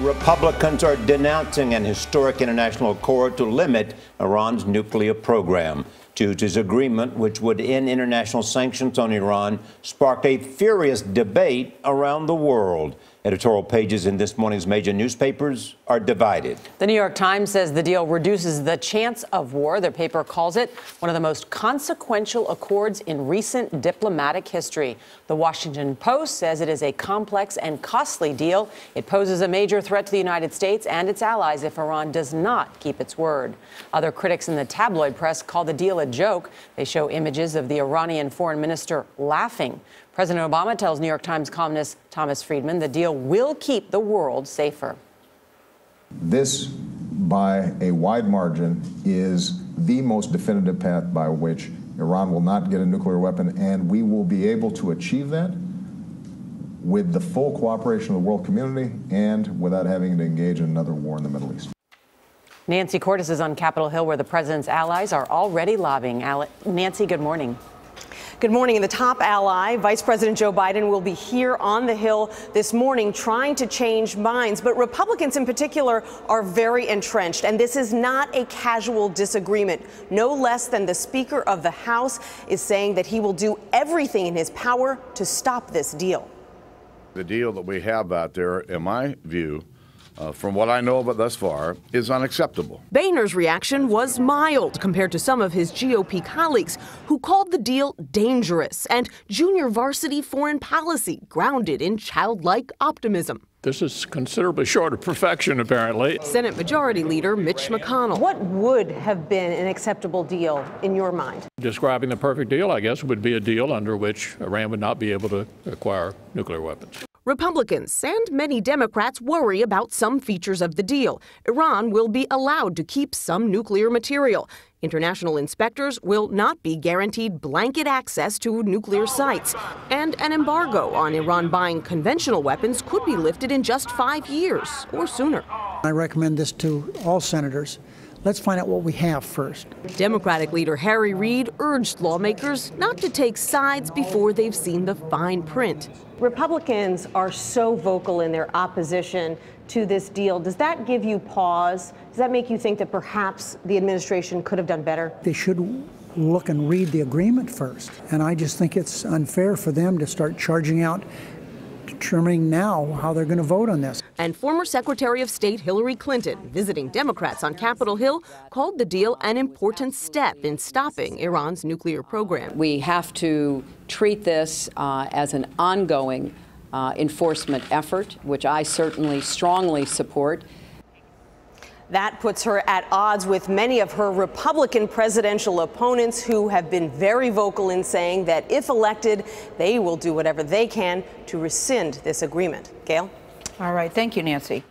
Republicans are denouncing an historic international accord to limit Iran's nuclear program. Tuesday's agreement, which would end international sanctions on Iran, sparked a furious debate around the world. Editorial pages in this morning's major newspapers are divided. The New York Times says the deal reduces the chance of war. Their paper calls it one of the most consequential accords in recent diplomatic history. The Washington Post says it is a complex and costly deal. It poses a major threat to the United States and its allies if Iran does not keep its word. Other critics in the tabloid press call the deal a joke. They show images of the Iranian foreign minister laughing. President Obama tells New York Times columnist Thomas Friedman the deal will keep the world safer. This, by a wide margin, is the most definitive path by which Iran will not get a nuclear weapon, and we will be able to achieve that with the full cooperation of the world community and without having to engage in another war in the Middle East. Nancy Cordes is on Capitol Hill, where the president's allies are already lobbying. Nancy, good morning. Good morning. And the top ally, Vice President Joe Biden, will be here on the Hill this morning trying to change minds. But Republicans in particular are very entrenched. And this is not a casual disagreement. No less than the Speaker of the House is saying that he will do everything in his power to stop this deal. The deal that we have out there, in my view, from what I know of it thus far, is unacceptable. Boehner's reaction was mild compared to some of his GOP colleagues who called the deal dangerous and junior varsity foreign policy grounded in childlike optimism. This is considerably short of perfection, apparently. Senate Majority Leader Mitch McConnell. What would have been an acceptable deal in your mind? Describing the perfect deal, I guess, would be a deal under which Iran would not be able to acquire nuclear weapons. Republicans and many Democrats worry about some features of the deal. Iran will be allowed to keep some nuclear material. International inspectors will not be guaranteed blanket access to nuclear sites. And an embargo on Iran buying conventional weapons could be lifted in just 5 years or sooner. I recommend this to all senators. Let's find out what we have first. Democratic leader Harry Reid urged lawmakers not to take sides before they've seen the fine print. Republicans are so vocal in their opposition to this deal. Does that give you pause? Does that make you think that perhaps the administration could have done better? They should look and read the agreement first. And I just think it's unfair for them to start charging out, determining now how they're going to vote on this. And former Secretary of State Hillary Clinton, visiting Democrats on Capitol Hill, called the deal an important step in stopping Iran's nuclear program. We have to treat this as an ongoing enforcement effort, which I certainly strongly support. That puts her at odds with many of her Republican presidential opponents who have been very vocal in saying that if elected, they will do whatever they can to rescind this agreement. Gail? All right. Thank you, Nancy.